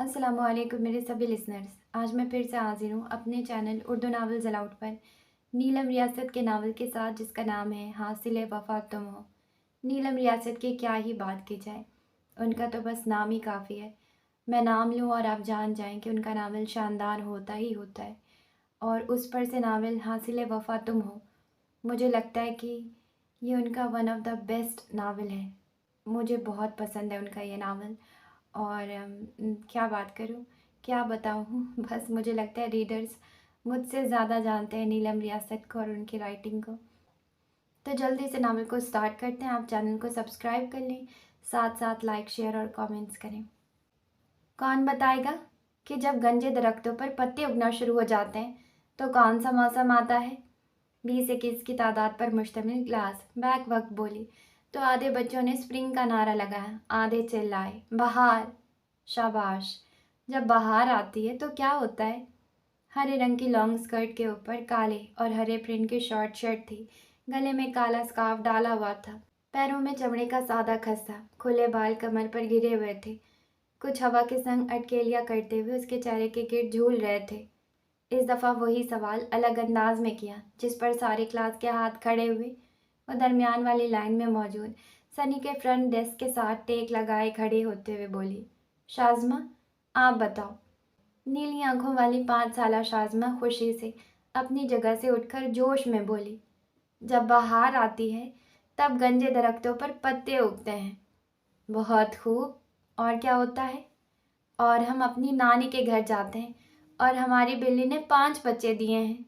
अस्सलाम वालेकुम मेरे सभी लिसनर्स। आज मैं फिर से हाजिर हूँ अपने चैनल उर्दू नावल ज़लाउट पर नीलम रियासत के नावल के साथ, जिसका नाम है हासिल वफ़ा तुम हो। नीलम रियासत की क्या ही बात की जाए, उनका तो बस नाम ही काफ़ी है। मैं नाम लूँ और आप जान जाएं कि उनका नावल शानदार होता ही होता है। और उस पर से नावल हासिल वफ़ा तुम हो, मुझे लगता है कि ये उनका one of the best novel है। मुझे बहुत पसंद है उनका ये नावल। और क्या बात करूँ, क्या बताऊँ बस मुझे लगता है रीडर्स मुझसे ज़्यादा जानते हैं नीलम रियासत को और उनकी राइटिंग को। तो जल्दी से नावल को स्टार्ट करते हैं। आप चैनल को सब्सक्राइब कर लें, साथ साथ लाइक शेयर और कमेंट्स करें। कौन बताएगा कि जब गंजे दरख्तों पर पत्ते उगना शुरू हो जाते हैं तो कौन सा मौसम आता है। 20-21 की तादाद पर मुश्तमिल क्लास बैक वक्त बोली तो आधे बच्चों ने स्प्रिंग का नारा लगाया, आधे चिल्लाए बहार। शाबाश। जब बहार आती है तो क्या होता है। हरे रंग की लॉन्ग स्कर्ट के ऊपर काले और हरे प्रिंट की शॉर्ट शर्ट थी, गले में काला स्कार्फ डाला हुआ था, पैरों में चमड़े का सादा खस्ता, खुले बाल कमर पर गिरे हुए थे, कुछ हवा के संग अटकेलियां करते हुए उसके चेहरे के गिर्द झूल रहे थे। इस दफ़ा वही सवाल अलग अंदाज में किया जिस पर सारे क्लास के हाथ खड़े हुए। वो दरमियान वाली लाइन में मौजूद सनी के फ्रंट डेस्क के साथ टेक लगाए खड़े होते हुए बोली, शाज़मा आप बताओ। नीली आंखों वाली 5 साला शाज़मा खुशी से अपनी जगह से उठकर जोश में बोली, जब बहार आती है तब गंजे दरख्तों पर पत्ते उगते हैं। बहुत खूब। और क्या होता है। और हम अपनी नानी के घर जाते हैं और हमारी बिल्ली ने 5 बच्चे दिए हैं।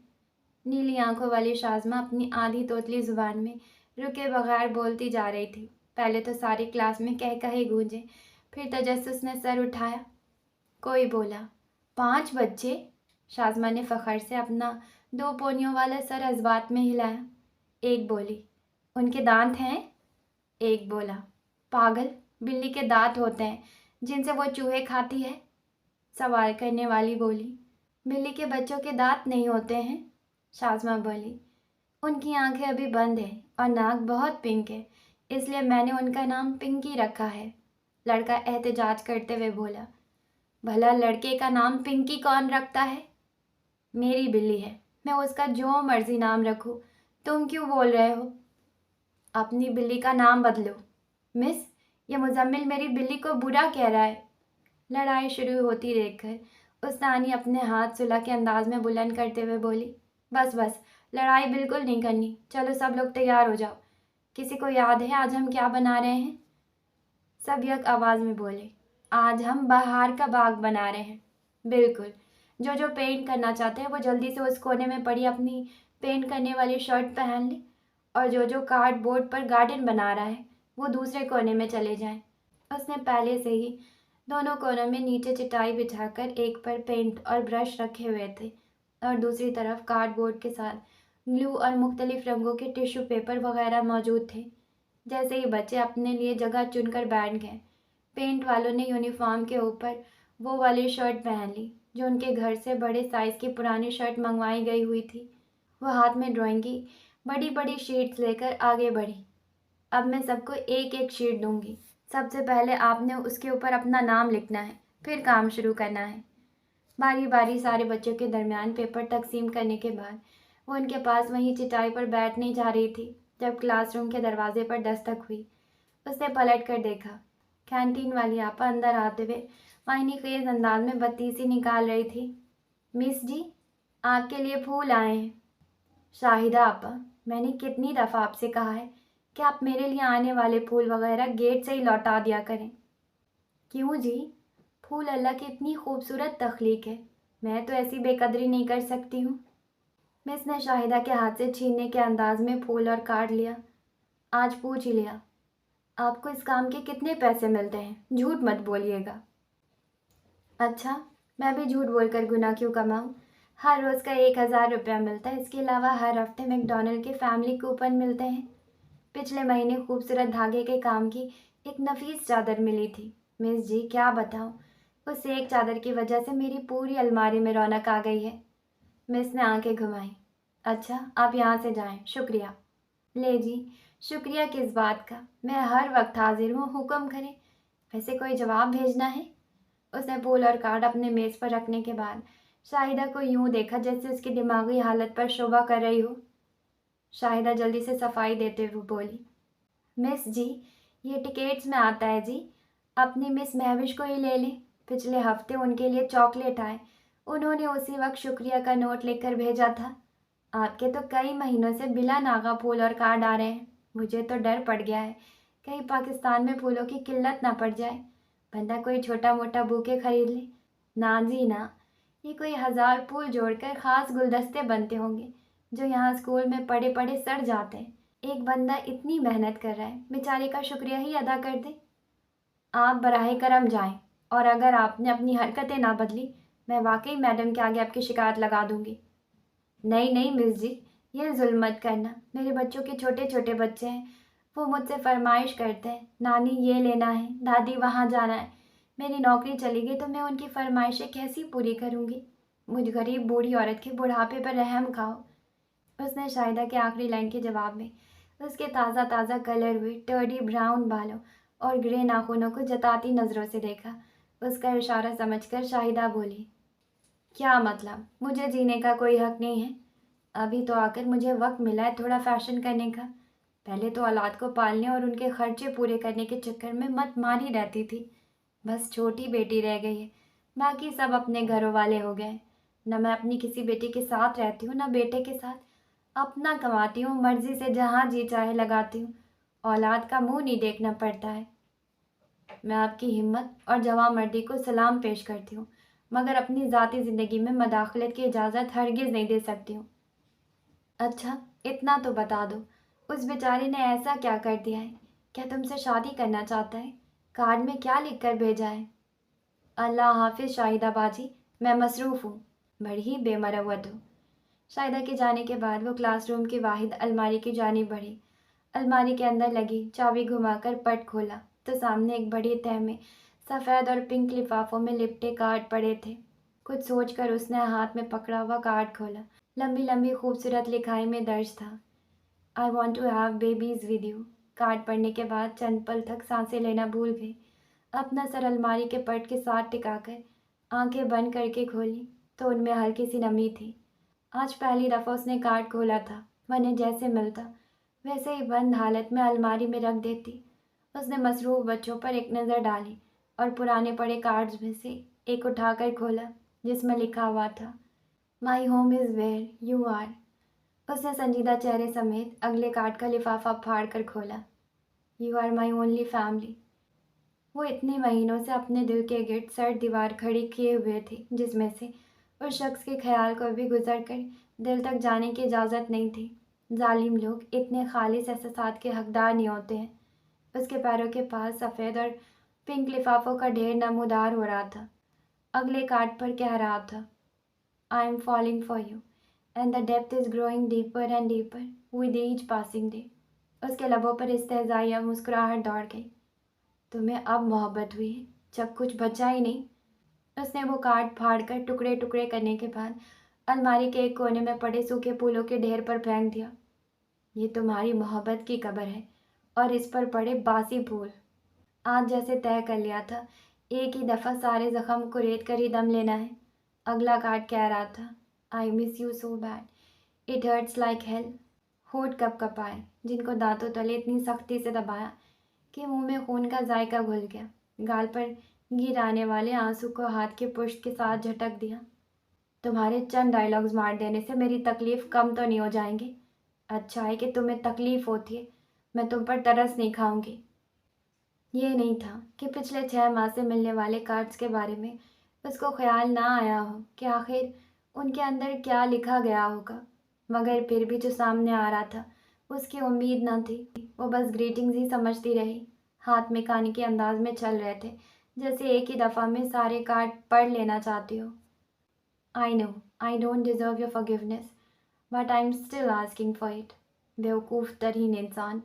नीली आंखों वाली शाज़मा अपनी आधी तोतली ज़ुबान में रुके बगैर बोलती जा रही थी। पहले तो सारी क्लास में कह कहे गूंजे, फिर तजस्सुस ने सर उठाया। कोई बोला, 5 बच्चे। शाज़मा ने फ़ख्र से अपना 2 पोनियों वाला सर अज़बात में हिलाया। एक बोली, उनके दांत हैं। एक बोला, पागल, बिल्ली के दांत होते हैं जिनसे वो चूहे खाती है। सवाल करने वाली बोली, बिल्ली के बच्चों के दांत नहीं होते हैं। शाज़मा बोली, उनकी आंखें अभी बंद हैं और नाक बहुत पिंक है, इसलिए मैंने उनका नाम पिंकी रखा है। लड़का एहतजाज करते हुए बोला, भला लड़के का नाम पिंकी कौन रखता है। मेरी बिल्ली है, मैं उसका जो मर्जी नाम रखूं, तुम क्यों बोल रहे हो। अपनी बिल्ली का नाम बदलो। मिस, ये मुजम्मिल मेरी बिल्ली को बुरा कह रहा है। लड़ाई शुरू होती देखकर उस्तानी अपने हाथ सुलह के अंदाज में बुलंद करते हुए बोली, बस बस, लड़ाई बिल्कुल नहीं करनी। चलो सब लोग तैयार हो जाओ। किसी को याद है आज हम क्या बना रहे हैं। सब एक आवाज़ में बोले, आज हम बहार का बाग बना रहे हैं। बिल्कुल। जो जो पेंट करना चाहते हैं वो जल्दी से उस कोने में पड़ी अपनी पेंट करने वाली शर्ट पहन ले, और जो जो कार्डबोर्ड पर गार्डन बना रहा है वो दूसरे कोने में चले जाएं। उसने पहले से ही दोनों कोनों में नीचे चटाई बिछाकर एक पर पेंट और ब्रश रखे हुए थे और दूसरी तरफ कार्डबोर्ड के साथ ग्लू और मुख्तलिफ रंगों के टिश्यू पेपर वगैरह मौजूद थे। जैसे ही बच्चे अपने लिए जगह चुनकर बैठ गए, पेंट वालों ने यूनिफॉर्म के ऊपर वो वाली शर्ट पहन ली जो उनके घर से बड़े साइज़ की पुरानी शर्ट मंगवाई गई हुई थी। वो हाथ में ड्राइंग की बड़ी बड़ी शीट्स लेकर आगे बढ़ी। अब मैं सबको एक एक शीट दूंगी। सबसे पहले आपने उसके ऊपर अपना नाम लिखना है, फिर काम शुरू करना है। बारी बारी सारे बच्चों के दरमियान पेपर तकसीम करने के बाद वो उनके पास वहीं चटाई पर बैठने जा रही थी जब क्लासरूम के दरवाजे पर दस्तक हुई। उसने पलट कर देखा। कैंटीन वाली आपा अंदर आते हुए मायने खेज अंदाज में बत्तीसी निकाल रही थी। मिस जी, आपके लिए फूल आए हैं। शाहिदा आपा, मैंने कितनी दफ़ा आपसे कहा है कि आप मेरे लिए आने वाले फूल वगैरह गेट से ही लौटा दिया करें। क्यों जी, फूल अल्लाह की इतनी खूबसूरत तख्लीक है, मैं तो ऐसी बेकदरी नहीं कर सकती हूँ। मिस ने शाहिदा के हाथ से छीनने के अंदाज में फूल और काट लिया। आज पूछ ही लिया, आपको इस काम के कितने पैसे मिलते हैं, झूठ मत बोलिएगा। अच्छा, मैं भी झूठ बोलकर गुनाह क्यों कमाऊँ। हर रोज़ का 1000 रुपया मिलता है, इसके अलावा हर हफ्ते मैकडॉनल्ड के फैमिली कूपन मिलते हैं। पिछले महीने खूबसूरत धागे के काम की एक नफीस चादर मिली थी। मिस जी, क्या बताऊँ, उस एक चादर की वजह से मेरी पूरी अलमारी में रौनक आ गई है। मिस ने आंखें घुमाई। अच्छा, आप यहाँ से जाएं, शुक्रिया। ले जी, शुक्रिया किस बात का, मैं हर वक्त हाजिर हूँ, हुक्म करें। वैसे कोई जवाब भेजना है। उसने फूल और कार्ड अपने मेज़ पर रखने के बाद शाहिदा को यूं देखा जैसे उसकी दिमागी हालत पर शोभा कर रही हो। शाहिदा जल्दी से सफाई देते हुए बोली, मिस जी, ये टिकेट्स में आता है जी, अपनी मिस महविश को ही ले लें। पिछले हफ्ते उनके लिए चॉकलेट आए, उन्होंने उसी वक्त शुक्रिया का नोट लिखकर भेजा था। आपके तो कई महीनों से बिला नागा फूल और कार्ड आ रहे हैं। मुझे तो डर पड़ गया है, कहीं पाकिस्तान में फूलों की किल्लत ना पड़ जाए, बंदा कोई छोटा मोटा बुके खरीद ले। ना जी ना, ये कोई 1000 फूल जोड़कर खास गुलदस्ते बनते होंगे जो यहाँ स्कूल में पड़े पड़े सड़ जाते हैं। एक बंदा इतनी मेहनत कर रहा है, बेचारे का शुक्रिया ही अदा कर दे। आप बराहे करम जाएं, और अगर आपने अपनी हरकतें ना बदली, मैं वाकई मैडम के आगे आपकी शिकायत लगा दूंगी। नहीं नहीं मिस जी, ये जुल्म मत करना। मेरे बच्चों के छोटे छोटे बच्चे हैं, वो मुझसे फरमाइश करते हैं, नानी ये लेना है, दादी वहाँ जाना है। मेरी नौकरी चली गई तो मैं उनकी फरमाइशें कैसी पूरी करूँगी। मुझ गरीब बूढ़ी औरत के बुढ़ापे पर रहम खाओ। उसने शाहिदा के आखिरी लाइन के जवाब में उसके ताज़ा ताज़ा कलर हुए टर्डी ब्राउन बालों और ग्रे नाखूनों को जताती नज़रों से देखा। उसका इशारा समझकर शाहिदा बोली, क्या मतलब, मुझे जीने का कोई हक नहीं है? अभी तो आकर मुझे वक्त मिला है थोड़ा फैशन करने का। पहले तो औलाद को पालने और उनके खर्चे पूरे करने के चक्कर में मत मारी रहती थी। बस छोटी बेटी रह गई है, बाकी सब अपने घरों वाले हो गए। न मैं अपनी किसी बेटी के साथ रहती हूँ, न बेटे के साथ। अपना कमाती हूँ, मर्जी से जहाँ जी चाहे लगाती हूँ। औलाद का मुंह नहीं देखना पड़ता है। मैं आपकी हिम्मत और जवां-मर्दी को सलाम पेश करती हूँ, मगर अपनी ज़ाती ज़िंदगी में मदाखलत की इजाज़त हरगिज़ नहीं दे सकती हूँ। अच्छा, इतना तो बता दो, उस बेचारे ने ऐसा क्या कर दिया है? क्या तुमसे शादी करना चाहता है? कार्ड में क्या लिख कर भेजा है? अल्लाह हाफ़िज़ शाहिदा बाजी, मैं मसरूफ़ हूँ। बड़ी ही बेमरवत हो। शाहिदा के जाने के बाद वो क्लासरूम की वाहिद अलमारी की जानिब बढ़ी। अलमारी के अंदर लगी चाबी घुमाकर पट खोला तो सामने एक बड़ी तह में सफ़ेद और पिंक लिफाफों में लिपटे कार्ड पड़े थे। कुछ सोचकर उसने हाथ में पकड़ा हुआ कार्ड खोला। लंबी लंबी खूबसूरत लिखाई में दर्ज था, I want to have babies with you. Card पढ़ने के बाद चंद पल तक सांसें लेना भूल गई। अपना सर अलमारी के पट के साथ टिकाकर आंखें बंद करके खोली तो उनमें हल्की सी नमी थी। आज पहली दफ़ा उसने कार्ड खोला था, वरना जैसे मिलता वैसे ही बंद हालत में अलमारी में रख देती। उसने मसरूफ़ बच्चों पर एक नज़र डाली और पुराने पड़े कार्ड्स में से एक उठाकर खोला जिसमें लिखा हुआ था, my home is where you are. उसने संजीदा चेहरे समेत अगले कार्ड का लिफाफा फाड़ कर खोला, you are my only family. वो इतने महीनों से अपने दिल के गिर्द सर्द दीवार खड़ी किए हुए थी जिसमें से उस शख्स के ख्याल को भी गुजर कर दिल तक जाने की इजाज़त नहीं थी। जालिम लोग इतने खालिस एहसासात के हकदार नहीं होते हैं। उसके पैरों के पास सफ़ेद और पिंक लिफाफों का ढेर नमूदार हो रहा था। अगले कार्ड पर कह रहा था, I am falling for you and the depth is growing deeper and deeper with each passing day. उसके लबों पर इस्तेज़ाइया मुस्कुराहट दौड़ गई। तुम्हें अब मोहब्बत हुई है जब कुछ बचा ही नहीं। उसने वो कार्ड फाड़कर टुकड़े टुकड़े करने के बाद अलमारी के एक कोने में पड़े सूखे फूलों के ढेर पर फेंक दिया। ये तुम्हारी मोहब्बत की कब्र है और इस पर पड़े बासी फूल। आज जैसे तय कर लिया था, एक ही दफ़ा सारे ज़ख्म को रेत कर ही दम लेना है। अगला कार्ड कह रहा था, I miss you so bad, it hurts like hell. होठ कप कपाए, जिनको दांतों तले इतनी सख्ती से दबाया कि मुंह में खून का जायका घुल गया। गाल पर गिर आने वाले आंसू को हाथ के पुष्ट के साथ झटक दिया। तुम्हारे चंद डायलॉग्स मार देने से मेरी तकलीफ़ कम तो नहीं हो जाएंगी। अच्छा है कि तुम्हें तकलीफ़ होती है, मैं तुम पर तरस नहीं खाऊंगी। ये नहीं था कि पिछले 6 माह से मिलने वाले कार्ड्स के बारे में उसको ख्याल ना आया हो कि आखिर उनके अंदर क्या लिखा गया होगा, मगर फिर भी जो सामने आ रहा था उसकी उम्मीद न थी। वो बस ग्रीटिंग्स ही समझती रही। हाथ में कानी के अंदाज में चल रहे थे, जैसे एक ही दफ़ा में सारे कार्ड पढ़ लेना चाहती हो। I know I don't deserve your forgiveness but I am still asking for it. बेवकूफ़ तरीन इंसान,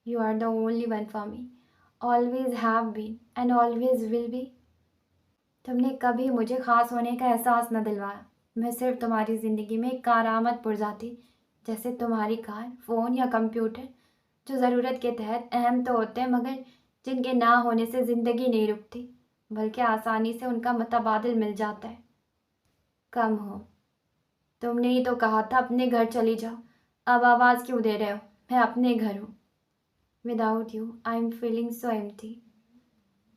you are the only one for me, always have been and always will be. तुमने कभी मुझे ख़ास होने का एहसास न दिलवाया। मैं सिर्फ तुम्हारी ज़िंदगी में एक कारआमद पुरज़ाती, जैसे तुम्हारी कार, फ़ोन या कंप्यूटर, जो ज़रूरत के तहत अहम तो होते हैं मगर जिनके ना होने से ज़िंदगी नहीं रुकती। बल्कि आसानी से उनका मुतबादिल मिल जाता है। कम हो, तुमने ही तो कहा था अपने घर चली जाओ, अब आवाज़ क्यों दे रहे हो? मैं अपने घर हूँ। Without you I am feeling so empty.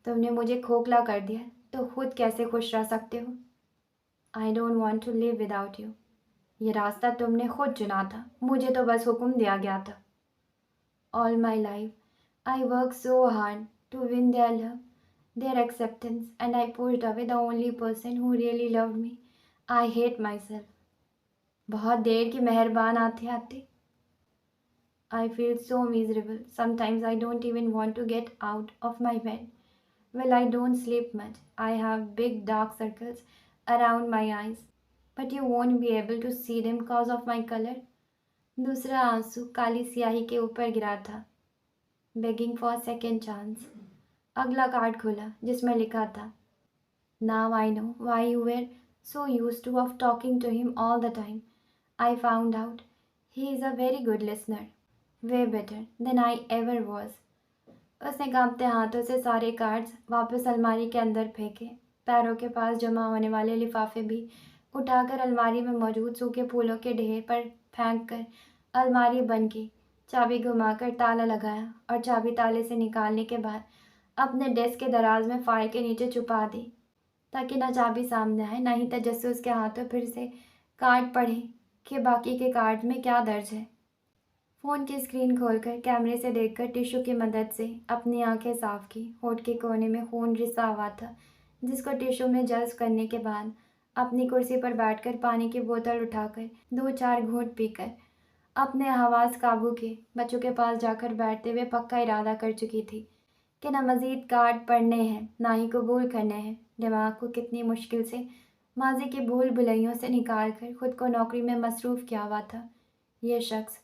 तुमने मुझे खोखला कर दिया तो खुद कैसे खुश रह सकते हो? I don't want to live without you. ये रास्ता तुमने खुद चुना था, मुझे तो बस हुक्म दिया गया था। All my life I work so hard to win their love, their acceptance, and I pushed away the only person who really loved me. I hate myself. बहुत देर की मेहरबान आते आते I feel so miserable. Sometimes I don't even want to get out of my bed. Well, I don't sleep much. I have big dark circles around my eyes. But you won't be able to see them because of my color. दूसरा आंसू काली स्याही के ऊपर गिरा था। Begging for a second chance. अगला card खोला जिसमें लिखा था, Now I know why you were so used to of talking to him all the time. I found out he is a very good listener. Way better than I ever was. उसने कांपते हाथों से सारे cards वापस अलमारी के अंदर फेंके। पैरों के पास जमा होने वाले लिफाफे भी उठाकर अलमारी में मौजूद सूखे फूलों के ढेर पर फेंक कर अलमारी बंद की। चाबी घुमाकर ताला लगाया और चाबी ताले से निकालने के बाद अपने डेस्क के दराज में फाइल के नीचे छुपा दी, ताकि ना चाबी सामने आए ना ही तजस्सुस के हाथों फिर से कार्ड पढ़े कि बाकी के कार्ड में क्या दर्ज है। फ़ोन की स्क्रीन खोलकर कैमरे से देखकर टिश्यू की मदद से अपनी आंखें साफ की। होठ के कोने में खून रिसा हुआ था, जिसको टिश्यू में जज्ब करने के बाद अपनी कुर्सी पर बैठकर पानी की बोतल उठाकर 2-4 घूंट पीकर अपने हवास काबू के बच्चों के पास जाकर बैठते हुए पक्का इरादा कर चुकी थी कि न मज़ीद कार्ड पढ़ने हैं ना ही कबूल करने हैं। दिमाग को कितनी मुश्किल से माजी की भूल भुलैयों से निकाल कर खुद को नौकरी में मसरूफ़ किया हुआ था। यह शख्स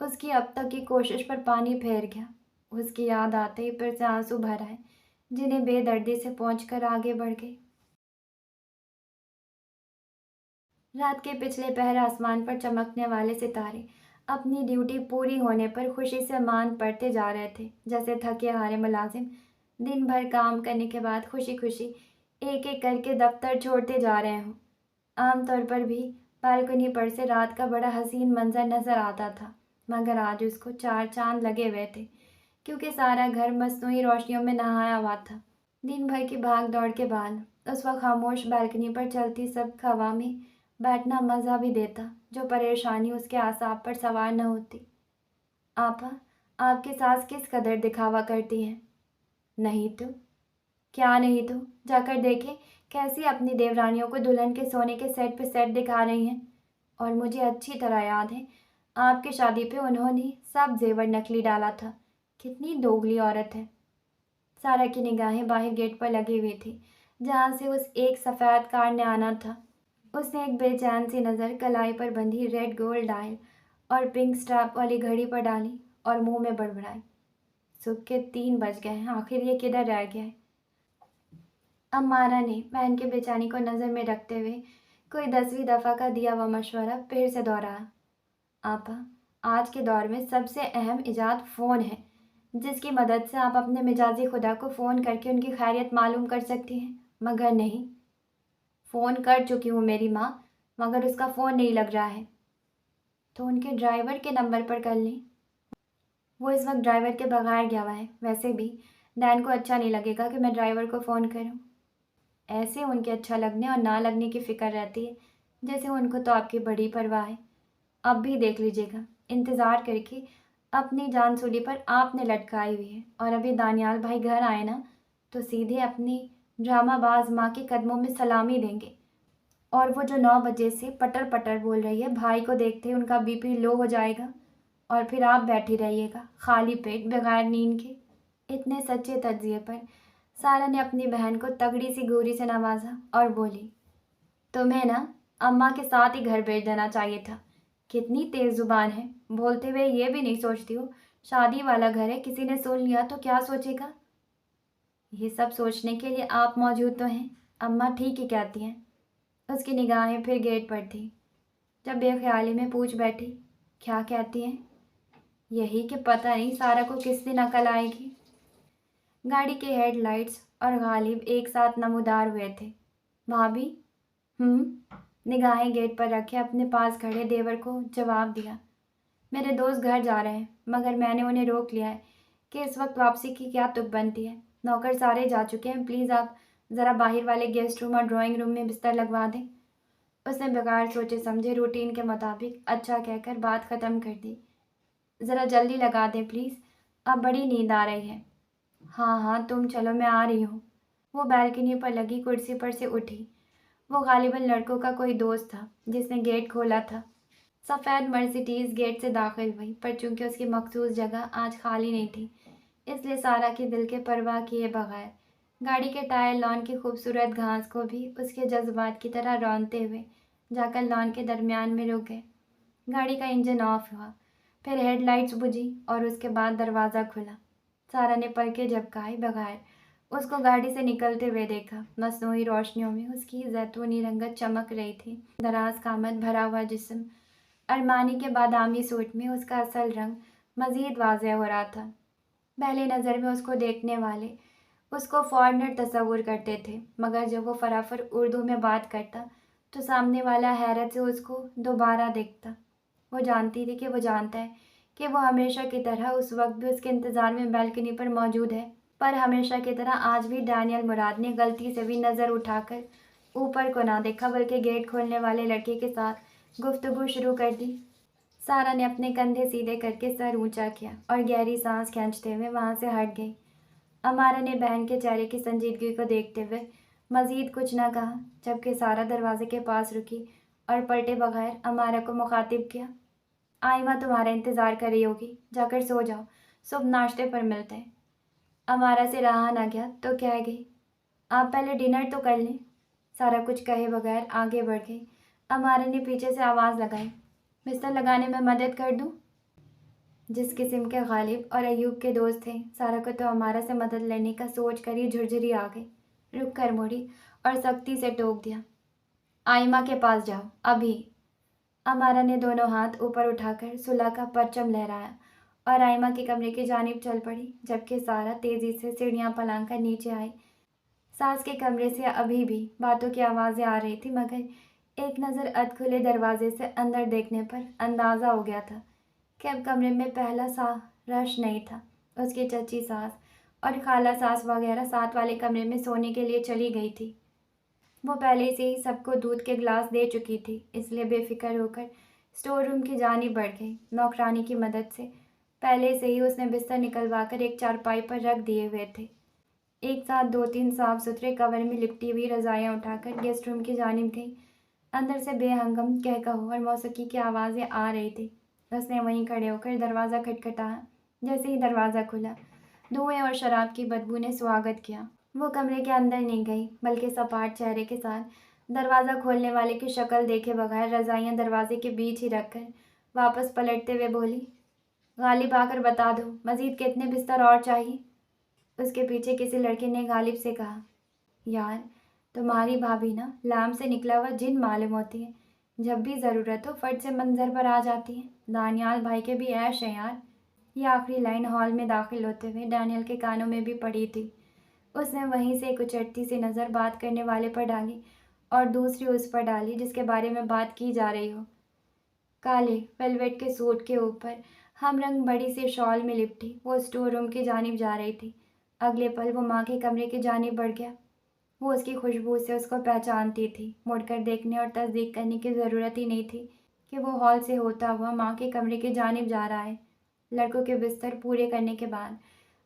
उसकी अब तक की कोशिश पर पानी फेर गया। उसकी याद आते ही फिर से आंसू भर आए, जिन्हें बेदर्दी से पोंछकर आगे बढ़ गई। रात के पिछले पहर आसमान पर चमकने वाले सितारे अपनी ड्यूटी पूरी होने पर खुशी से मान पड़ते जा रहे थे, जैसे थके हारे मुलाजिम दिन भर काम करने के बाद खुशी खुशी एक एक करके दफ्तर छोड़ते जा रहे हों। आमतौर पर भी बालकनी पर से रात का बड़ा हसीन मंजर नज़र आता था, मगर आज उसको 4 चांद लगे हुए थे, क्योंकि सारा घर मस्नूई रोशनियों में नहाया हुआ था। दिन भर की भाग दौड़ के बाद उस वक्त खामोश बालकनी पर चलती सब्ज़ हवा में बैठना मज़ा भी देता, जो परेशानी उसके आसाब पर सवार न होती। आपा, आपकी सास किस कदर दिखावा करती हैं? नहीं तो क्या नहीं तो, जाकर देखें कैसी अपनी देवरानियों को दुल्हन के सोने के सेट पे सेट दिखा रही हैं। और मुझे अच्छी तरह याद है, आपकी शादी पे उन्होंने सब जेवर नकली डाला था। कितनी दोगली औरत है। सारा की निगाहें बाहर गेट पर लगी हुई थी, जहाँ से उस एक सफ़ेद कार ने आना था। उसने एक बेचैन सी नज़र कलाई पर बंधी रेड गोल्ड डायल और पिंक स्ट्रैप वाली घड़ी पर डाली और मुंह में बड़बड़ाई, सुबह के 3 बज गए हैं, आखिर ये किधर रह गया है? अम्मारा ने बहन के बेचैनी को नज़र में रखते हुए कोई 10वीं दफ़ा का दिया हुआ मशवरा फिर से दोहराया। आपा, आज के दौर में सबसे अहम इजाद फ़ोन है, जिसकी मदद से आप अपने मिजाजी खुदा को फ़ोन करके उनकी खैरियत मालूम कर सकती हैं। मगर नहीं, फ़ोन कर चुकी हूँ मेरी माँ, मगर उसका फ़ोन नहीं लग रहा है। तो उनके ड्राइवर के नंबर पर कर लें। वो इस वक्त ड्राइवर के बगैर गया हुआ है। वैसे भी डैन को अच्छा नहीं लगेगा कि मैं ड्राइवर को फ़ोन करूँ। ऐसे उनके अच्छा लगने और ना लगने की फ़िक्र रहती है, जैसे उनको तो आपकी बड़ी परवाह है। अब भी देख लीजिएगा, इंतज़ार करके अपनी जान सूली पर आपने लटकाई हुई है। और अभी दानियाल भाई घर आए ना, तो सीधे अपनी ड्रामाबाज माँ के कदमों में सलामी देंगे। और वो जो 9 बजे से पटर पटर बोल रही है, भाई को देखते ही उनका बीपी लो हो जाएगा और फिर आप बैठी रहिएगा खाली पेट बगैर नींद के। इतने सच्चे तजिए पर सारा ने अपनी बहन को तगड़ी सी गोरी से नवाजा और बोली, तुम्हें ना अम्मा के साथ ही घर भेज देना चाहिए था। कितनी तेज़ ज़ुबान है, बोलते हुए ये भी नहीं सोचती हो शादी वाला घर है, किसी ने सुन लिया तो क्या सोचेगा। ये सब सोचने के लिए आप मौजूद तो हैं। अम्मा ठीक ही कहती हैं। उसकी निगाहें फिर गेट पर थी, जब बेख्याली में पूछ बैठी, क्या कहती हैं? यही कि पता नहीं सारा को किस दिन अकल आएगी। गाड़ी के हेडलाइट्स और गालिब एक साथ नमूदार हुए थे। भाभी? निगाहें गेट पर रखे अपने पास खड़े देवर को जवाब दिया। मेरे दोस्त घर जा रहे हैं, मगर मैंने उन्हें रोक लिया है कि इस वक्त वापसी की क्या तुक बनती है। नौकर सारे जा चुके हैं, प्लीज़ आप ज़रा बाहर वाले गेस्ट रूम और ड्राइंग रूम में बिस्तर लगवा दें। उसने बगैर सोचे समझे रूटीन के मुताबिक अच्छा कहकर बात ख़त्म कर दी। ज़रा जल्दी लगा दें प्लीज़, अब बड़ी नींद आ रही है। हाँ हाँ तुम चलो, मैं आ रही हूँ। वो बालकनी पर लगी कुर्सी पर से उठी। वो गालिबन लड़कों का कोई दोस्त था जिसने गेट खोला था। सफ़ेद मर्सिडीज़ गेट से दाखिल हुई, पर चूंकि उसकी मखसूस जगह आज खाली नहीं थी, इसलिए सारा के दिल के परवाह किए बगैर गाड़ी के टायर लॉन की खूबसूरत घास को भी उसके जज्बात की तरह रौंदते हुए जाकर लॉन के दरमियान में रुक गए। गाड़ी का इंजन ऑफ हुआ, फिर हेडलाइट्स बुझी और उसके बाद दरवाज़ा खुला। सारा ने पलकें झपकाए बगैर उसको गाड़ी से निकलते हुए देखा। मसनूई रोशनियों में उसकी जैतूनी रंगत चमक रही थी। दराज कामत भरा हुआ जिस्म, अरमानी के बादामी सूट में उसका असल रंग मज़ीद वाज़ेह हो रहा था। पहली नज़र में उसको देखने वाले उसको फॉरेनर तस्वुर करते थे, मगर जब वो फराफर उर्दू में बात करता तो सामने वाला हैरत से उसको दोबारा देखता। वो जानती थी कि वो जानता है कि वो हमेशा की तरह उस वक्त भी उसके इंतज़ार में बालकनी पर मौजूद है, पर हमेशा की तरह आज भी डैनियल मुराद ने गलती से भी नज़र उठाकर ऊपर को ना देखा, बल्कि गेट खोलने वाले लड़के के साथ गुफ्तगू शुरू कर दी। सारा ने अपने कंधे सीधे करके सर ऊंचा किया और गहरी सांस खींचते हुए वहाँ से हट गई। अमारा ने बहन के चेहरे की संजीदगी को देखते हुए मज़ीद कुछ न कहा, जबकि सारा दरवाजे के पास रुकी और पलटे बगैर अमारा को मुखातिब किया। आइमा तुम्हारा इंतज़ार कर रही होगी, जाकर सो जाओ, सुबह नाश्ते पर मिलते हैं। अमारा से रहा ना गया तो कह गई, आप पहले डिनर तो कर लें। सारा कुछ कहे बगैर आगे बढ़ गई। अमारा ने पीछे से आवाज़ लगाई, बिस्तर लगाने में मदद कर दूं? जिस किस्म के गालिब और अयूब के दोस्त थे, सारा को तो अमारा से मदद लेने का सोच कर ही झुरझुरी आ गई। रुक कर मुड़ी और सख्ती से टोक दिया, आइमा के पास जाओ अभी। अमारा ने दोनों हाथ ऊपर उठाकर सुलह का परचम लहराया और आइमा के कमरे की जानिब चल पड़ी, जबकि सारा तेज़ी से सीढ़ियाँ पलांग कर नीचे आई। सास के कमरे से अभी भी बातों की आवाज़ें आ रही थी, मगर एक नज़र अधखुले दरवाजे से अंदर देखने पर अंदाज़ा हो गया था कि अब कमरे में पहला सा रश नहीं था। उसकी चची सास और खाला सास वगैरह साथ वाले कमरे में सोने के लिए चली गई थी। वो पहले से ही सबको दूध के गिलास दे चुकी थी, इसलिए बेफिक्र होकर स्टोर रूम की जानिब बढ़ गई। नौकरानी की मदद से पहले से ही उसने बिस्तर निकलवा कर एक चारपाई पर रख दिए हुए थे। एक साथ 2-3 साफ सुथरे कवर में लिपटी हुई रज़ाइयाँ उठाकर गेस्ट रूम की जानिब गई। अंदर से बेहंगम कहकहो और मौसीकी की आवाज़ें आ रही थी। उसने वहीं खड़े होकर दरवाज़ा खटखटाया। जैसे ही दरवाज़ा खुला, धुएं और शराब की बदबू ने स्वागत किया। वो कमरे के अंदर नहीं गई, बल्कि सपाट चेहरे के साथ दरवाज़ा खोलने वाले की शक्ल देखे बगैर रज़ाइयाँ दरवाजे के बीच ही रखकर वापस पलटते हुए बोली, गालिब आकर बता दो मज़ीद कितने बिस्तर और चाहिए। उसके पीछे किसी लड़के ने गालिब से कहा, यार तुम्हारी भाभी ना लाम से निकला हुआ जिन मालूम होती है, जब भी ज़रूरत हो फट से मंजर पर आ जाती है। दानियाल भाई के भी ऐश है यार। ये आखिरी लाइन हॉल में दाखिल होते हुए डैनियल के कानों में भी पड़ी थी। उसने वहीं से एक उचटती सी नज़र बात करने वाले पर डाली और दूसरी उस पर डाली जिसके बारे में बात की जा रही हो। काले वेलवेट के सूट के ऊपर हम रंग बड़ी सी शॉल में लिपटी वो स्टोर रूम की जानिब जा रही थी। अगले पल वो माँ के कमरे की जानिब बढ़ गया। वो उसकी खुशबू से उसको पहचानती थी। मुड़कर देखने और तस्दीक करने की ज़रूरत ही नहीं थी कि वो हॉल से होता हुआ माँ के कमरे की जानिब जा रहा है। लड़कों के बिस्तर पूरे करने के बाद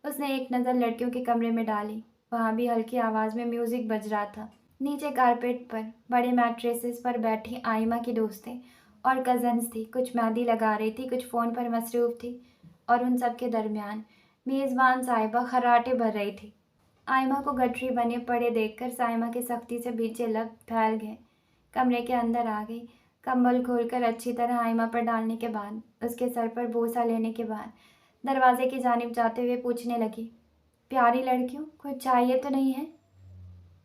उसने एक नज़र लड़कियों के कमरे में डाली। वहाँ भी हल्की आवाज़ में म्यूज़िक बज रहा था। नीचे कारपेट पर बड़े मैट्रेसेस पर बैठी आइमा की दोस्तें और कज़न्स थी। कुछ मेहंदी लगा रही थी, कुछ फ़ोन पर मसरूफ़ थी और उन सब के दरमियान मेज़बान साहिबा खर्राटे भर रही थी। आइमा को गठरी बने पड़े देखकर साइमा के सख्ती से पीछे लब फैल गए। कमरे के अंदर आ गई। कंबल खोलकर अच्छी तरह आइमा पर डालने के बाद उसके सर पर बोसा लेने के बाद दरवाजे की जानिब जाते हुए पूछने लगी, प्यारी लड़कियों कुछ चाहिए तो नहीं है?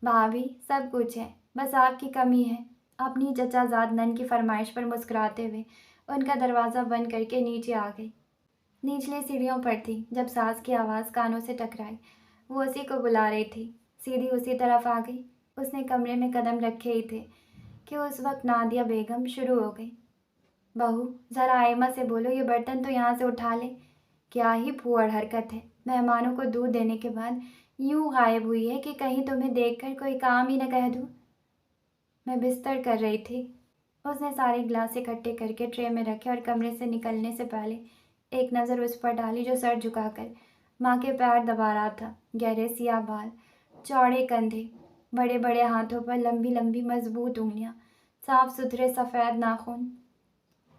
भाभी सब कुछ है, बस आपकी कमी है। अपनी चचाजाद नन की फरमाइश पर मुस्कुराते हुए उनका दरवाज़ा बंद करके नीचे आ गई। निचली सीढ़ियों पर थी जब सास की आवाज़ कानों से टकराई। वो उसी को बुला रही थी। सीधी उसी तरफ आ गई। उसने कमरे में कदम रखे ही थे कि उस वक्त नादिया बेगम शुरू हो गई। बहू, ज़रा आयमा से बोलो ये बर्तन तो यहाँ से उठा ले। क्या ही फूहड़ हरकत है, मेहमानों को दूध देने के बाद यूं गायब हुई है कि कहीं तुम्हें देखकर कोई काम ही न कह दूँ। मैं बिस्तर कर रही थी। उसने सारे गिलास इकट्ठे करके ट्रे में रखे और कमरे से निकलने से पहले एक नज़र उस पर डाली जो सर झुकाकर माँ के पैर दबा रहा था। गहरे सियाह बाल, चौड़े कंधे, बड़े बड़े हाथों पर लंबी लंबी मजबूत उंगलियां, साफ सुथरे सफ़ेद नाखून।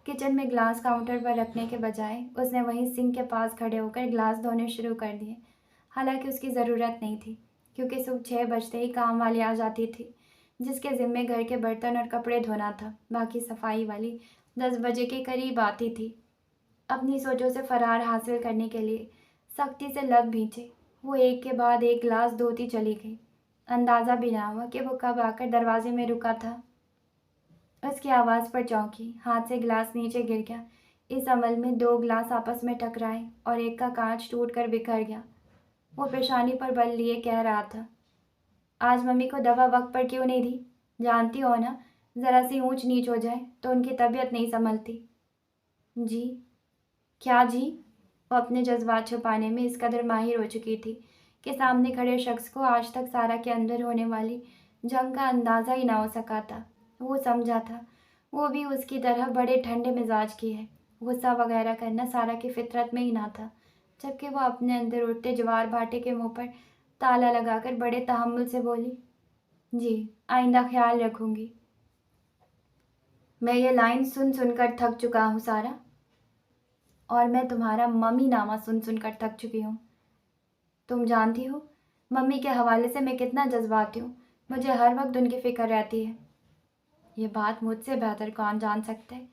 किचन में ग्लास काउंटर पर रखने के बजाय उसने वहीं सिंक के पास खड़े होकर ग्लास धोने शुरू कर दिए। हालांकि उसकी ज़रूरत नहीं थी, क्योंकि सुबह 6 बजते ही काम वाली आ जाती थी, जिसके ज़िम्मे घर के बर्तन और कपड़े धोना था। बाकी सफाई वाली 10 बजे के करीब आती थी। अपनी सोचों से फरार हासिल करने के लिए सख्ती से लब भींचे वो एक के बाद एक गिलास धोती चली गई। अंदाज़ा भी ना हुआ कि वो कब आकर दरवाजे में रुका था। उसकी आवाज़ पर चौंकी, हाथ से गिलास नीचे गिर गया। इस अमल में 2 गिलास आपस में टकराए और एक का कांच टूटकर बिखर गया। वो पेशानी पर बल लिए कह रहा था, आज मम्मी को दवा वक्त पर क्यों नहीं दी? जानती हो ना, ज़रा सी ऊंच नीच हो जाए तो उनकी तबीयत नहीं संभलती। जी? क्या जी? वो अपने जज्बात छुपाने में इस कदर माहिर हो चुकी थी कि सामने खड़े शख्स को आज तक सारा के अंदर होने वाली जंग का अंदाज़ा ही ना हो सका था। वो समझा था वो भी उसकी तरह बड़े ठंडे मिजाज की है। गुस्सा वगैरह करना सारा की फितरत में ही ना था, जबकि वो अपने अंदर उठते ज्वार भाटे के मुंह पर ताला लगाकर बड़े तहम्मुल से बोली, जी, आइंदा ख्याल रखूंगी। मैं ये लाइन सुन सुनकर थक चुका हूँ सारा, और मैं तुम्हारा मम्मी नामा सुन सुनकर थक चुकी हूँ। तुम जानती हो मम्मी के हवाले से मैं कितना जज्बाती हूँ। मुझे हर वक्त उनकी फ़िक्र रहती है। ये बात मुझसे बेहतर कौन जान सकता है?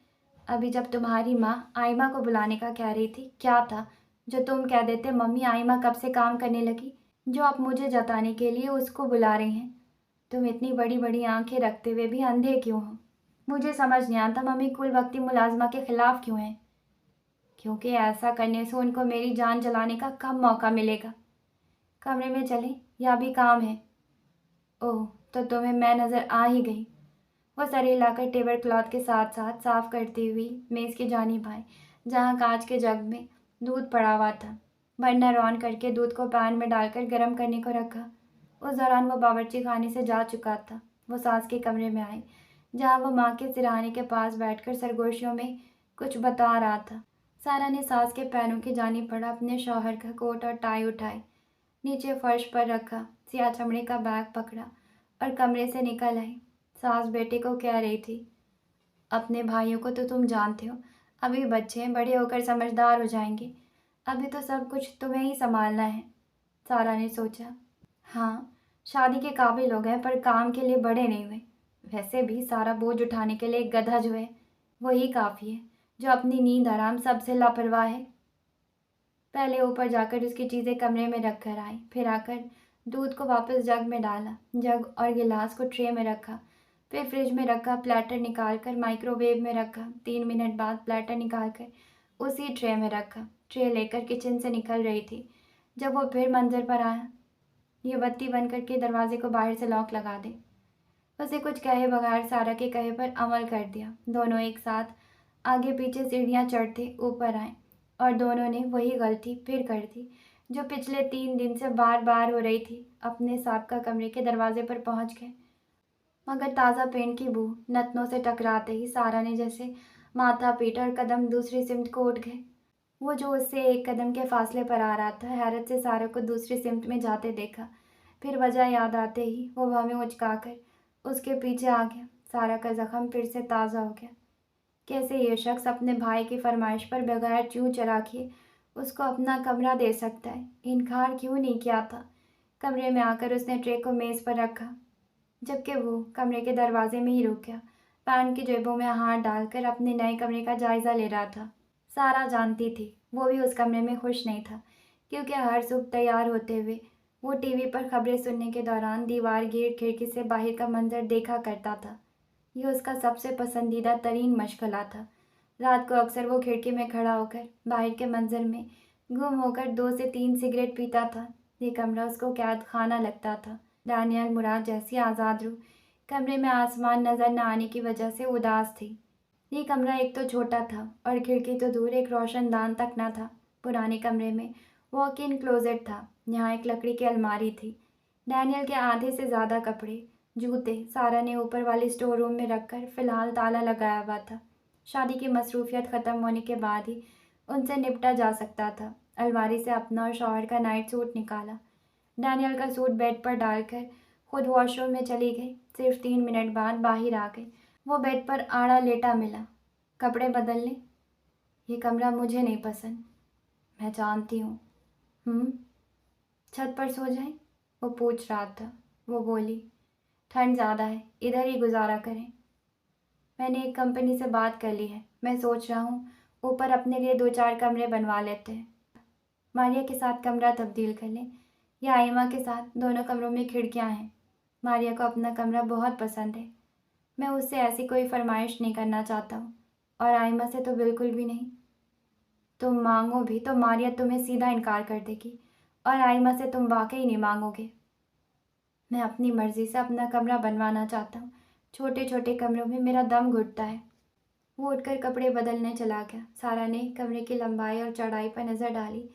अभी जब तुम्हारी माँ आइमा को बुलाने का कह रही थी, क्या था जो तुम कह देते मम्मी आइमा कब से काम करने लगी, जो आप मुझे जताने के लिए उसको बुला रही हैं। तुम इतनी बड़ी बड़ी आंखें रखते हुए भी अंधे क्यों हो? मुझे समझ नहीं आता मम्मी कुल वक्ती मुलाजमा के खिलाफ क्यों हैं। क्योंकि ऐसा करने से उनको मेरी जान चलाने का कम मौका मिलेगा। कमरे में चलें या भी काम है? ओह, तो तुम्हें मैं नज़र आ ही गई। वो सर हिलाकर टेबल क्लॉथ के साथ साथ साफ करती हुई मेज़ की जानिब आई, जहाँ कांच के जग में दूध पड़ा हुआ था। बर्नर ऑन करके दूध को पैन में डालकर गर्म करने को रखा। उस दौरान वो बावर्ची खाने से जा चुका था। वो सास के कमरे में आई, जहाँ वो माँ के सिरहाने के पास बैठकर सरगोशियों में कुछ बता रहा था। सारा ने सास के पैरों की जानिब पड़ा अपने शौहर का कोट और टाई उठाए, नीचे फर्श पर रखा, सियाह चमड़े का बैग पकड़ा और कमरे से निकल आई। सास बेटे को कह रही थी, अपने भाइयों को तो तुम जानते हो, अभी बच्चे हैं, बड़े होकर समझदार हो जाएंगे। अभी तो सब कुछ तुम्हें ही संभालना है। सारा ने सोचा, हाँ, शादी के काबिल हो गए पर काम के लिए बड़े नहीं हुए। वैसे भी सारा बोझ उठाने के लिए एक गधा जो है वही काफ़ी है, जो अपनी नींद आराम सबसे लापरवाह है। पहले ऊपर जाकर उसकी चीज़ें कमरे में रख कर आई, फिर आकर दूध को वापस जग में डाला, जग और गिलास को ट्रे में रखा, फिर फ्रिज में रखा, प्लेटर निकाल कर माइक्रोवेव में रखा, 3 मिनट बाद प्लेटर निकाल कर उसी ट्रे में रखा। ट्रे लेकर किचन से निकल रही थी जब वो फिर मंजर पर आया, ये बत्ती बंद करके दरवाजे को बाहर से लॉक लगा दे। उसे कुछ कहे बगैर सारा के कहे पर अमल कर दिया। दोनों एक साथ आगे पीछे सीढ़ियाँ चढ़ते ऊपर आए और दोनों ने वही गलती फिर कर दी जो पिछले 3 दिन से बार बार हो रही थी। अपने साबका कमरे के दरवाजे पर पहुंच गए, मगर ताज़ा पेंट की बू नतनों से टकराते ही सारा ने जैसे माथा पीटा और कदम दूसरी सिमत को उठ गए। वो जो उससे एक कदम के फासले पर आ रहा था, हैरत से सारा को दूसरी सिमत में जाते देखा। फिर वजह याद आते ही वो भवें उचकाकर उसके पीछे आ गया। सारा का जख्म फिर से ताज़ा हो गया। कैसे ये शख्स अपने भाई की फरमाइश पर बगैर चूँ चराखे उसको अपना कमरा दे सकता है? इनकार क्यों नहीं किया था? कमरे में आकर उसने ट्रे को मेज़ पर रखा, जबकि वो कमरे के दरवाजे में ही रुक गया, पैंट की जेबों में हाथ डालकर अपने नए कमरे का जायज़ा ले रहा था। सारा जानती थी वो भी उस कमरे में खुश नहीं था, क्योंकि हर सुबह तैयार होते हुए वो टीवी पर खबरें सुनने के दौरान दीवार गिर खिड़की से बाहर का मंजर देखा करता था। ये उसका सबसे पसंदीदा तरीन मशगला था। रात को अक्सर वो खिड़की में खड़ा होकर बाहर के मंजर में गुम होकर 2 से 3 सिगरेट पीता था। ये कमरा उसको कैद खाना लगता था। दानियल मुराद जैसी आज़ाद रूह कमरे में आसमान नज़र न आने की वजह से उदास थी। ये कमरा एक तो छोटा था और खिड़की तो दूर, एक रोशनदान तक न था। पुराने कमरे में वॉक इन क्लोजेट था। यहाँ एक लकड़ी की अलमारी थी। डैनियल के आधे से ज़्यादा कपड़े, जूते सारा ने ऊपर वाले स्टोर रूम में रखकर फ़िलहाल ताला लगाया हुआ था। शादी की मसरूफियत ख़त्म होने के बाद ही उनसे निपटा जा सकता था। अलमारी से अपना और शौहर का नाइट सूट निकाला। डैनियल का सूट बेड पर डालकर खुद वॉशरूम में चली गई। सिर्फ 3 मिनट बाद बाहर आ गई। वो बेड पर आड़ा लेटा मिला। कपड़े बदल लें? ये कमरा मुझे नहीं पसंद। मैं जानती हूँ। छत पर सो जाएं? वो पूछ रहा था। वो बोली, ठंड ज़्यादा है, इधर ही गुजारा करें। मैंने एक कंपनी से बात कर ली है। मैं सोच रहा हूँ ऊपर अपने लिए 2-4 कमरे बनवा लेते हैं। मारिया के साथ कमरा तब्दील कर लें या आइमा के साथ। दोनों कमरों में खिड़कियाँ हैं। मारिया को अपना कमरा बहुत पसंद है। मैं उससे ऐसी कोई फरमाइश नहीं करना चाहता हूँ, और आइमा से तो बिल्कुल भी नहीं। तुम मांगो भी तो मारिया तुम्हें सीधा इनकार कर देगी, और आइमा से तुम वाकई नहीं मांगोगे। मैं अपनी मर्ज़ी से अपना कमरा बनवाना चाहता हूँ। छोटे छोटे कमरों में मेरा दम घुटता है। वो उठकर कपड़े बदलने चला गया। सारा ने कमरे की लंबाई और चौड़ाई पर नज़र डाली।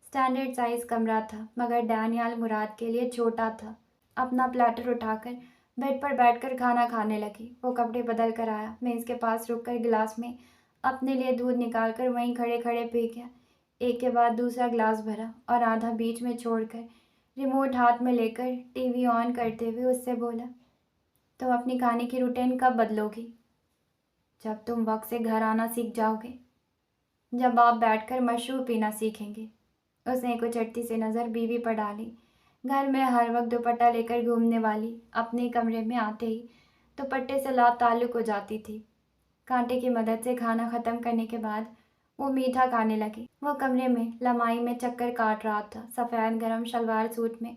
स्टैंडर्ड साइज़ कमरा था, मगर डैनियल मुराद के लिए छोटा था। अपना प्लेटर उठाकर बेड पर बैठकर खाना खाने लगी। वो कपड़े बदल कर आया, मेज़ के पास रुककर गिलास में अपने लिए दूध निकालकर वहीं खड़े खड़े पी गया। एक के बाद दूसरा गिलास भरा और आधा बीच में छोड़कर रिमोट हाथ में लेकर टीवी ऑन करते हुए उससे बोला, तुम अपनी खाने की रूटीन कब बदलोगी? जब तुम वक्त से घर आना सीख जाओगे, जब आप बैठकर मशरूब पीना सीखेंगे। उसने एक उचटती से नज़र बीवी पर डाली। घर में हर वक्त दुपट्टा लेकर घूमने वाली अपने कमरे में आते ही दुपट्टे से लात ताल्लुक हो जाती थी। कांटे की मदद से खाना ख़त्म करने के बाद वो मीठा खाने लगी। वो कमरे में लमाई में चक्कर काट रहा था। सफ़ेद गरम शलवार सूट में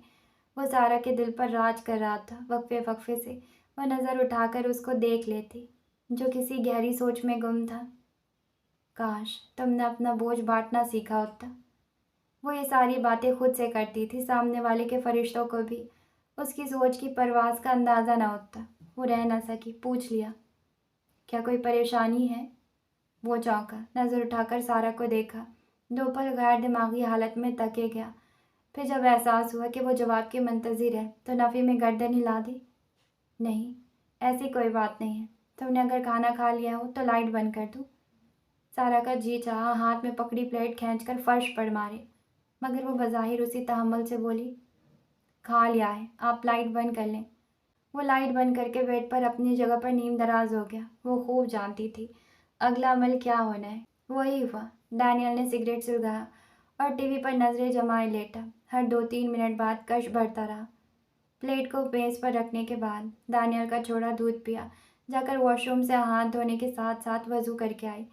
वो सारा के दिल पर राज कर रहा था। वक्फे वक्फे से वह नज़र उठाकर उसको देख लेती, जो किसी गहरी सोच में गुम था। काश तुमने अपना बोझ बांटना सीखा होता। वो ये सारी बातें खुद से करती थी। सामने वाले के फरिश्तों को भी उसकी सोच की परवास का अंदाज़ा न होता। वो रह न सकी, पूछ लिया, क्या कोई परेशानी है? वो चौंका, नज़र उठाकर सारा को देखा। 2 पल गैर दिमागी हालत में तके गया। फिर जब एहसास हुआ कि वो जवाब के मुंतज़िर है तो नफ़ी में गर्दन हिला दी। नहीं, ऐसी कोई बात नहीं है। तुमने अगर खाना खा लिया हो तो लाइट बंद कर दूँ? सारा का जी चाहा हाथ में पकड़ी प्लेट खींचकर फर्श पर मारे, मगर वो बज़ाहिर उसी तहम्मुल से बोली, खा लिया है, आप लाइट बंद कर लें। वो लाइट बंद करके बेड पर अपनी जगह पर नीम दराज हो गया। वो खूब जानती थी अगला अमल क्या होना है। वही हुआ। डैनियल ने सिगरेट सुलगाया और टीवी पर नज़रें जमाए लेटा। हर 2-3 मिनट बाद कश भरता रहा। प्लेट को मेज़ पर रखने के बाद डैनियल का छोड़ा दूध पिया, जाकर वॉशरूम से हाथ धोने के साथ साथ वज़ू करके आई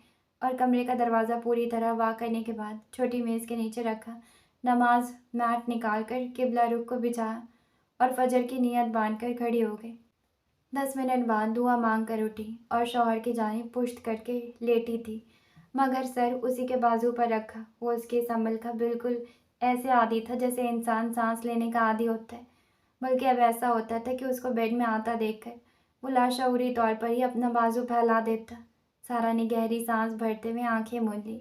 और कमरे का दरवाज़ा पूरी तरह वाह करने के बाद छोटी मेज़ के नीचे रखा नमाज मैट निकाल कर किबला रुख को बिछाया और फजर की नीयत बांधकर खड़ी हो गई। 10 मिनट बाद दुआ मांग कर उठी और शौहर की जानिब पुश्त करके लेटी थी, मगर सर उसी के बाजू पर रखा। वो उसके इस अमल का बिल्कुल ऐसे आदी था जैसे इंसान सांस लेने का आदी होता है, बल्कि अब ऐसा होता था कि उसको बेड में आता देखकर वो लाशऊरी तौर पर ही अपना बाजू फैला देता। सारा ने गहरी सांस भरते हुए आंखें मूंद ली।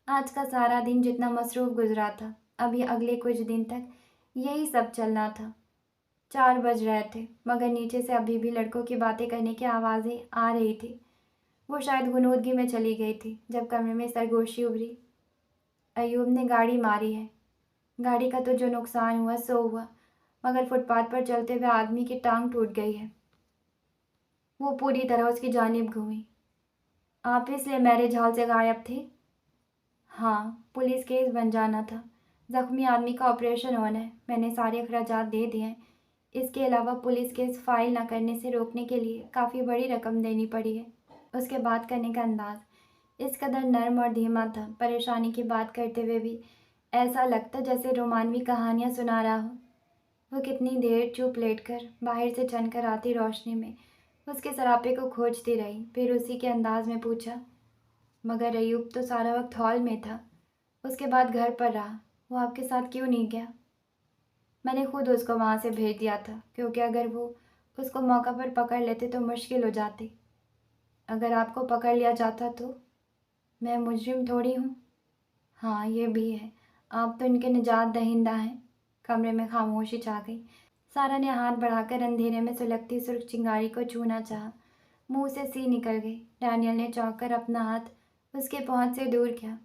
आज का सारा दिन जितना मसरूफ़ गुजरा था, अभी अगले कुछ दिन तक यही सब चलना था। 4 बज रहे थे, मगर नीचे से अभी भी लड़कों की बातें करने की आवाज़ें आ रही थी। वो शायद गुनूदगी में चली गई थी जब कमरे में सरगोशी उभरी। अयूब ने गाड़ी मारी है। गाड़ी का तो जो नुकसान हुआ सो हुआ, मगर फुटपाथ पर चलते हुए आदमी की टांग टूट गई है। वो पूरी तरह उसकी जानिब घूमी। आप इसलिए मैरिज हॉल से गायब थे? हाँ, पुलिस केस बन जाना था। ज़ख्मी आदमी का ऑपरेशन होना है। मैंने सारे अखराजात दे दिए हैं। इसके अलावा पुलिस केस फाइल न करने से रोकने के लिए काफ़ी बड़ी रकम देनी पड़ी है। उसके बात करने का अंदाज़ इस कदर नर्म और धीमा था, परेशानी की बात करते हुए भी ऐसा लगता जैसे रोमानवी कहानियाँ सुना रहा हो। वो कितनी देर चुप लेटकर बाहर से छनकर आती रोशनी में उसके सरापे को खोजती रही। फिर उसी के अंदाज में पूछा, मगर अयूब तो सारा वक्त हॉल में था, उसके बाद घर पर रहा, वो आपके साथ क्यों नहीं गया? میں نے خود اس کو وہاں سے بھیج دیا تھا کیونکہ اگر وہ اس کو موقع پر پکڑ لیتے تو مشکل ہو جاتی۔ اگر آپ کو پکڑ لیا جاتا تو میں مجرم تھوڑی ہوں۔ ہاں یہ بھی ہے، آپ تو ان کے نجات دہندہ ہیں۔ کمرے میں خاموشی چھا گئی۔ سارا نے ہاتھ بڑھا کر اندھیرے میں سلگتی سرخ چنگاری کو چھونا چاہا، منہ سے سی نکل گئی۔ ڈینیل نے چونک کر اپنا ہاتھ اس کے پہنچ سے دور کیا۔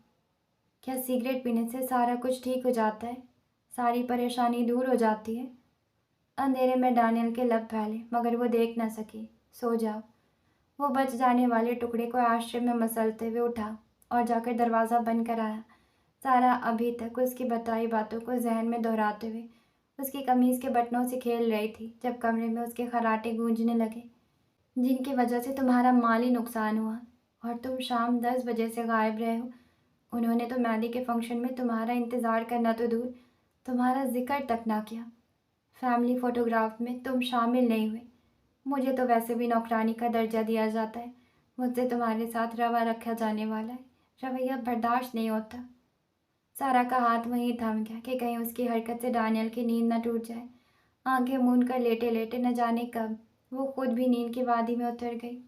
کیا سگریٹ پینے سے سارا کچھ ٹھیک ہو جاتا ہے؟ ساری پریشانی دور ہو جاتی ہے؟ اندھیرے میں ڈینیل کے لب پھیلے مگر وہ دیکھ نہ سکی۔ سو جاؤ۔ وہ بچ جانے والے ٹکڑے کو آشرے میں مسلتے ہوئے اٹھا اور جا کر دروازہ بند کرایا۔ سارا ابھی تک اس کی بتائی باتوں کو ذہن میں دہراتے ہوئے اس کی قمیض کے بٹنوں سے کھیل رہی تھی جب کمرے میں اس کے خراٹے گونجنے لگے، جن کی وجہ سے تمہارا مالی نقصان ہوا اور تم شام 10 بجے سے غائب رہے ہو۔ انہوں نے تو مہندی کے فنکشن میں تمہارا انتظار کرنا تو دور، تمہارا ذکر تک نہ کیا۔ فیملی فوٹوگراف میں تم شامل نہیں ہوئے۔ مجھے تو ویسے بھی نوکرانی کا درجہ دیا جاتا ہے، مجھ سے تمہارے ساتھ روا رکھا جانے والا ہے رویہ برداشت نہیں ہوتا۔ سارا کا ہاتھ وہیں تھم گیا کہ کہیں اس کی حرکت سے ڈینیل کی نیند نہ ٹوٹ جائے۔ آنکھیں موند کر لیٹے لیٹے نہ جانے کب وہ خود بھی نیند کی وادی میں اتر گئی۔